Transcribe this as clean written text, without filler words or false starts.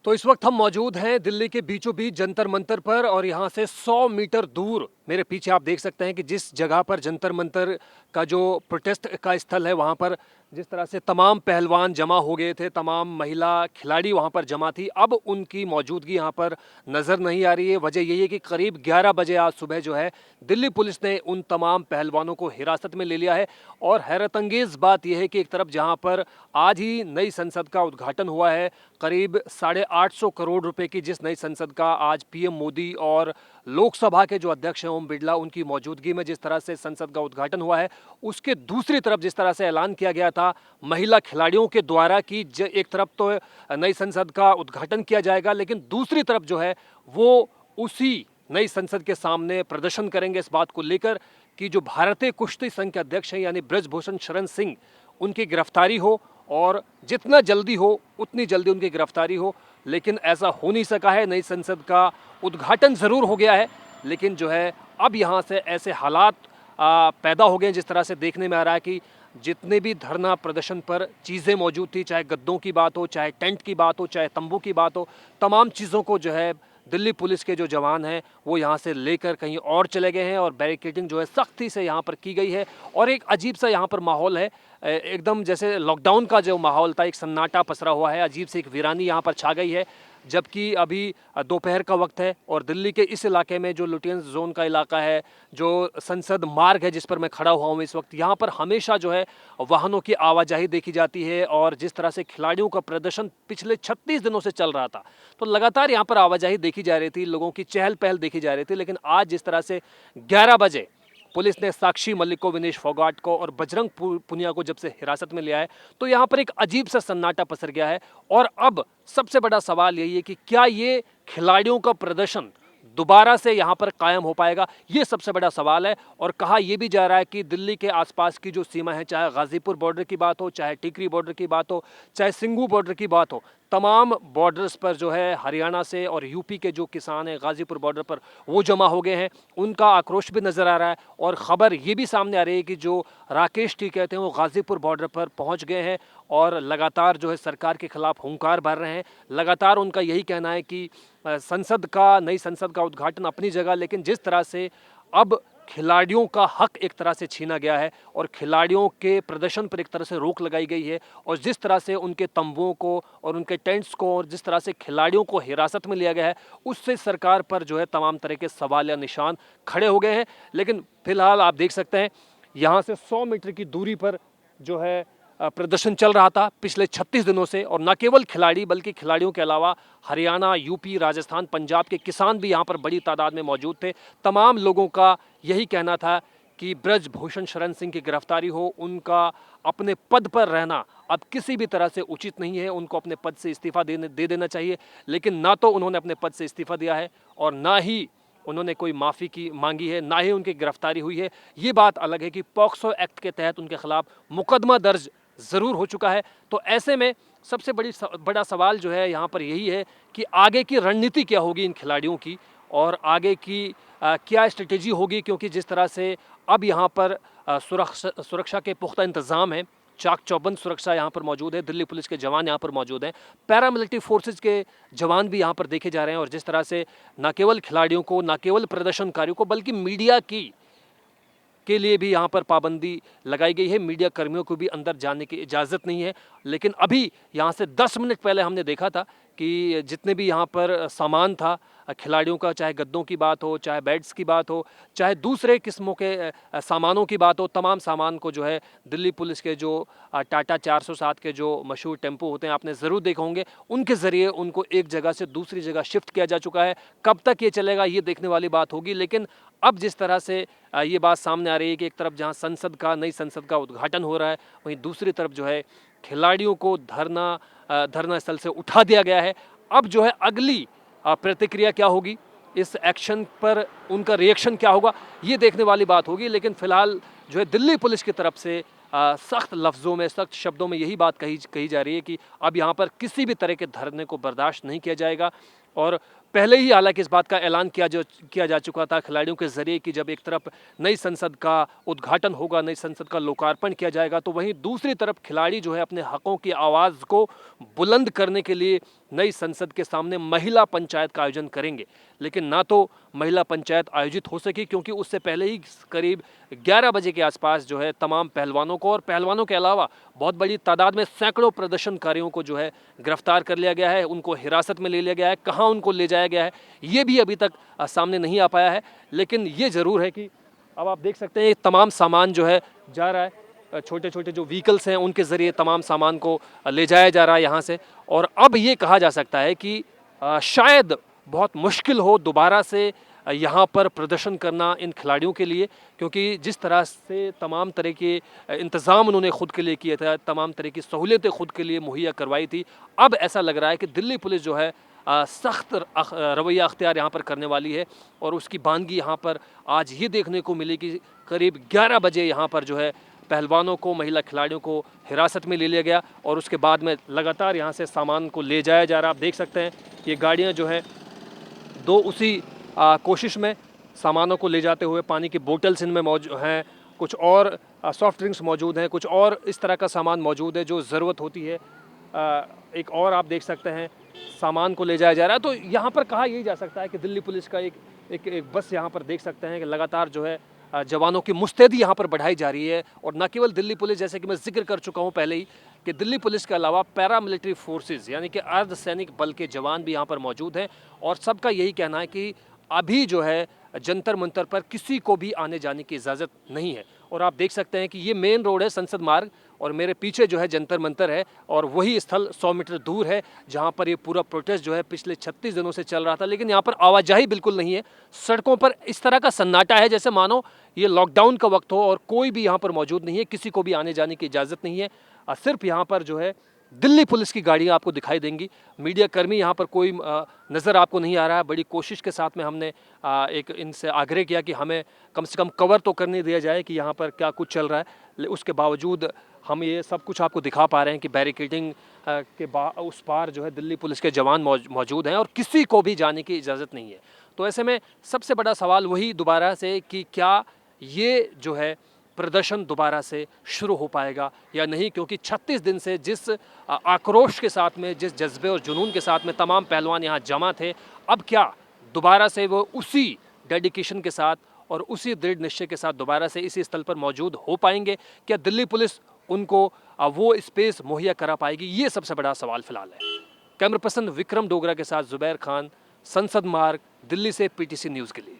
तो इस वक्त हम मौजूद हैं दिल्ली के बीचों बीच जंतर मंतर पर और यहाँ से 100 मीटर दूर मेरे पीछे आप देख सकते हैं कि जिस जगह पर जंतर मंतर का जो प्रोटेस्ट का स्थल है वहाँ पर जिस तरह से तमाम पहलवान जमा हो गए थे, तमाम महिला खिलाड़ी वहाँ पर जमा थी, अब उनकी मौजूदगी यहाँ पर नज़र नहीं आ रही है। वजह यही है कि करीब 11 बजे आज सुबह जो है दिल्ली पुलिस ने उन तमाम पहलवानों को हिरासत में ले लिया है। और हैरत अंगेज़ बात यह है कि एक तरफ जहाँ पर आज ही नई संसद का उद्घाटन हुआ है, करीब 850 करोड़ रुपए की जिस नई संसद का आज पीएम मोदी और लोकसभा के जो अध्यक्ष हैं ओम बिरला उनकी मौजूदगी में जिस तरह से संसद का उद्घाटन हुआ है, उसके दूसरी तरफ जिस तरह से ऐलान किया गया था महिला खिलाड़ियों के द्वारा कि एक तरफ तो नई संसद का उद्घाटन किया जाएगा, लेकिन दूसरी तरफ जो है वो उसी नई संसद के सामने प्रदर्शन करेंगे इस बात को लेकर कि जो भारतीय कुश्ती संघ के अध्यक्ष हैं यानी ब्रजभूषण शरण सिंह, उनकी गिरफ्तारी हो और जितना जल्दी हो उतनी जल्दी उनकी गिरफ्तारी हो। लेकिन ऐसा हो नहीं सका है। नई संसद का उद्घाटन ज़रूर हो गया है, लेकिन जो है अब यहाँ से ऐसे हालात पैदा हो गए जिस तरह से देखने में आ रहा है कि जितने भी धरना प्रदर्शन पर चीज़ें मौजूद थी, चाहे गद्दों की बात हो, चाहे टेंट की बात हो, चाहे तंबू की बात हो, तमाम चीज़ों को जो है दिल्ली पुलिस के जो जवान हैं वो यहाँ से लेकर कहीं और चले गए हैं और बैरिकेडिंग जो है सख्ती से यहाँ पर की गई है। और एक अजीब सा यहाँ पर माहौल है, एकदम जैसे लॉकडाउन का जो माहौल था, एक सन्नाटा पसरा हुआ है, अजीब सी एक वीरानी यहाँ पर छा गई है। जबकि अभी दोपहर का वक्त है और दिल्ली के इस इलाके में जो लुटियंस जोन का इलाका है, जो संसद मार्ग है जिस पर मैं खड़ा हुआ हूँ इस वक्त, यहाँ पर हमेशा जो है वाहनों की आवाजाही देखी जाती है। और जिस तरह से खिलाड़ियों का प्रदर्शन पिछले 36 दिनों से चल रहा था, तो लगातार यहाँ पर आवाजाही देखी जा रही थी, लोगों की चहल पहल देखी जा रही थी। लेकिन आज जिस तरह से 11 बजे पुलिस ने साक्षी मलिक को, विनेश फोगाट को और बजरंग पुनिया को जब से हिरासत में लिया है, तो यहाँ पर एक अजीब सा सन्नाटा पसर गया है। और अब सबसे बड़ा सवाल यही है कि क्या ये खिलाड़ियों का प्रदर्शन दोबारा से यहाँ पर कायम हो पाएगा, ये सबसे बड़ा सवाल है। और कहा यह भी जा रहा है कि दिल्ली के आसपास की जो सीमा है, चाहे गाजीपुर बॉर्डर की बात हो, चाहे टिकरी बॉर्डर की बात हो, चाहे सिंघू बॉर्डर की बात हो, तमाम बॉर्डर्स पर जो है हरियाणा से और यूपी के जो किसान हैं गाजीपुर बॉर्डर पर वो जमा हो गए हैं। उनका आक्रोश भी नज़र आ रहा है और ख़बर ये भी सामने आ रही है कि जो राकेश टी कहते हैं वो गाजीपुर बॉर्डर पर पहुंच गए हैं और लगातार जो है सरकार के खिलाफ हुंकार भर रहे हैं। लगातार उनका यही कहना है कि नई संसद का उद्घाटन अपनी जगह, लेकिन जिस तरह से अब खिलाड़ियों का हक एक तरह से छीना गया है और खिलाड़ियों के प्रदर्शन पर एक तरह से रोक लगाई गई है, और जिस तरह से उनके तंबुओं को और उनके टेंट्स को और जिस तरह से खिलाड़ियों को हिरासत में लिया गया है, उससे सरकार पर जो है तमाम तरह के सवाल या निशान खड़े हो गए हैं। लेकिन फिलहाल आप देख सकते हैं यहाँ से 100 मीटर की दूरी पर जो है प्रदर्शन चल रहा था पिछले 36 दिनों से। और न केवल खिलाड़ी बल्कि खिलाड़ियों के अलावा हरियाणा, यूपी, राजस्थान, पंजाब के किसान भी यहाँ पर बड़ी तादाद में मौजूद थे। तमाम लोगों का यही कहना था कि ब्रजभूषण शरण सिंह की गिरफ्तारी हो, उनका अपने पद पर रहना अब किसी भी तरह से उचित नहीं है, उनको अपने पद से इस्तीफा दे देना चाहिए। लेकिन ना तो उन्होंने अपने पद से इस्तीफा दिया है और ना ही उन्होंने कोई माफ़ी की मांगी है, ना ही उनकी गिरफ्तारी हुई है। ये बात अलग है कि पॉक्सो एक्ट के तहत उनके खिलाफ मुकदमा दर्ज ज़रूर हो चुका है। तो ऐसे में सबसे बड़ा सवाल जो है यहाँ पर यही है कि आगे की रणनीति क्या होगी इन खिलाड़ियों की और आगे की क्या स्ट्रेटेजी होगी, क्योंकि जिस तरह से अब यहाँ पर सुरक्षा के पुख्ता इंतज़ाम हैं, चाक चौबंद सुरक्षा यहाँ पर मौजूद है, दिल्ली पुलिस के जवान यहाँ पर मौजूद हैं, पैरामिलिट्री फोर्सेज के जवान भी यहाँ पर देखे जा रहे हैं। और जिस तरह से न केवल खिलाड़ियों को, न केवल प्रदर्शनकारियों को, बल्कि मीडिया के लिए भी यहाँ पर पाबंदी लगाई गई है। मीडिया कर्मियों को भी अंदर जाने की इजाज़त नहीं है। लेकिन अभी यहाँ से 10 मिनट पहले हमने देखा था कि जितने भी यहाँ पर सामान था खिलाड़ियों का, चाहे गद्दों की बात हो, चाहे बेड्स की बात हो, चाहे दूसरे किस्मों के सामानों की बात हो, तमाम सामान को जो है दिल्ली पुलिस के जो टाटा 407 के जो मशहूर टेम्पो होते हैं, आपने ज़रूर देखे होंगे, उनके ज़रिए उनको एक जगह से दूसरी जगह शिफ्ट किया जा चुका है। कब तक ये चलेगा ये देखने वाली बात होगी। लेकिन अब जिस तरह से ये बात सामने आ रही है कि एक तरफ जहाँ नई संसद का उद्घाटन हो रहा है, वहीं दूसरी तरफ जो है खिलाड़ियों को धरना स्थल से उठा दिया गया है। अब जो है अगली प्रतिक्रिया क्या होगी, इस एक्शन पर उनका रिएक्शन क्या होगा, ये देखने वाली बात होगी। लेकिन फिलहाल जो है दिल्ली पुलिस की तरफ से सख्त लफ्ज़ों में, सख्त शब्दों में यही बात कही जा रही है कि अब यहाँ पर किसी भी तरह के धरने को बर्दाश्त नहीं किया जाएगा। और पहले ही हालांकि इस बात का ऐलान किया जा चुका था खिलाड़ियों के जरिए कि जब एक तरफ नई संसद का उद्घाटन होगा, नई संसद का लोकार्पण किया जाएगा, तो वहीं दूसरी तरफ खिलाड़ी जो है अपने हकों की आवाज़ को बुलंद करने के लिए नई संसद के सामने महिला पंचायत का आयोजन करेंगे। लेकिन ना तो महिला पंचायत आयोजित हो सकी क्योंकि उससे पहले ही करीब 11 बजे के आसपास जो है तमाम पहलवानों को और पहलवानों के अलावा बहुत बड़ी तादाद में सैकड़ों प्रदर्शनकारियों को जो है गिरफ्तार कर लिया गया है, उनको हिरासत में ले लिया गया है। कहाँ उनको ले जाया गया है ये भी अभी तक सामने नहीं आ पाया है। लेकिन ये ज़रूर है कि अब आप देख सकते हैं ये तमाम सामान जो है जा रहा है, छोटे छोटे जो व्हीकल्स हैं उनके ज़रिए तमाम सामान को ले जाया जा रहा है यहाँ से। और अब ये कहा जा सकता है कि शायद बहुत मुश्किल हो दोबारा से यहाँ पर प्रदर्शन करना इन खिलाड़ियों के लिए, क्योंकि जिस तरह से तमाम तरह के इंतज़ाम उन्होंने खुद के लिए किए थे, तमाम तरह की सहूलियतें खुद के लिए मुहैया करवाई थी, अब ऐसा लग रहा है कि दिल्ली पुलिस जो है सख्त रवैया अख्तियार यहाँ पर करने वाली है। और उसकी बानगी यहाँ पर आज ये देखने को मिली कि करीब 11 बजे यहाँ पर जो है पहलवानों को, महिला खिलाड़ियों को हिरासत में ले लिया गया और उसके बाद में लगातार यहाँ से सामान को ले जाया जा रहा है। आप देख सकते हैं ये गाड़ियाँ जो हैं दो उसी कोशिश में सामानों को ले जाते हुए, पानी की बोतल्स इनमें मौजूद हैं, कुछ और सॉफ्ट ड्रिंक्स मौजूद हैं, कुछ और इस तरह का सामान मौजूद है जो ज़रूरत होती है। एक और आप देख सकते हैं सामान को ले जाया जा रहा है। तो यहाँ पर कहा यही जा सकता है कि दिल्ली पुलिस का एक बस यहाँ पर देख सकते हैं कि लगातार जो है जवानों की मुस्तैदी यहाँ पर बढ़ाई जा रही है। और न केवल दिल्ली पुलिस, जैसे कि मैं जिक्र कर चुका हूँ पहले ही कि दिल्ली पुलिस के अलावा पैरामिलिट्री फोर्सेस यानी कि अर्धसैनिक बल के जवान भी यहाँ पर मौजूद हैं। और सबका यही कहना है कि अभी जो है जंतर मंतर पर किसी को भी आने जाने की इजाज़त नहीं है। और आप देख सकते हैं कि ये मेन रोड है संसद मार्ग और मेरे पीछे जो है जंतर मंतर है और वही स्थल 100 मीटर दूर है जहां पर ये पूरा प्रोटेस्ट जो है पिछले 36 दिनों से चल रहा था। लेकिन यहाँ पर आवाजाही बिल्कुल नहीं है, सड़कों पर इस तरह का सन्नाटा है जैसे मानो ये लॉकडाउन का वक्त हो और कोई भी यहाँ पर मौजूद नहीं है, किसी को भी आने जाने की इजाज़त नहीं है। सिर्फ यहाँ पर जो है दिल्ली पुलिस की गाड़ियाँ आपको दिखाई देंगी, मीडिया कर्मी यहाँ पर कोई नज़र आपको नहीं आ रहा है। बड़ी कोशिश के साथ में हमने एक इनसे आग्रह किया कि हमें कम से कम कवर तो करने दिया जाए कि यहाँ पर क्या कुछ चल रहा है। उसके बावजूद हम ये सब कुछ आपको दिखा पा रहे हैं कि बैरिकेडिंग के उस पार जो है दिल्ली पुलिस के जवान मौजूद हैं और किसी को भी जाने की इजाज़त नहीं है। तो ऐसे में सबसे बड़ा सवाल वही दोबारा से कि क्या ये जो है प्रदर्शन दोबारा से शुरू हो पाएगा या नहीं, क्योंकि 36 दिन से जिस आक्रोश के साथ में, जिस जज्बे और जुनून के साथ में तमाम पहलवान यहाँ जमा थे, अब क्या दोबारा से वो उसी डेडिकेशन के साथ और उसी दृढ़ निश्चय के साथ दोबारा से इसी स्थल पर मौजूद हो पाएंगे? क्या दिल्ली पुलिस उनको वो स्पेस मुहैया करा पाएगी? ये सबसे बड़ा सवाल फिलहाल है। कैमरा पर्सन विक्रम डोगरा के साथ जुबैर खान, संसद मार्ग, दिल्ली से PTC न्यूज़ के लिए।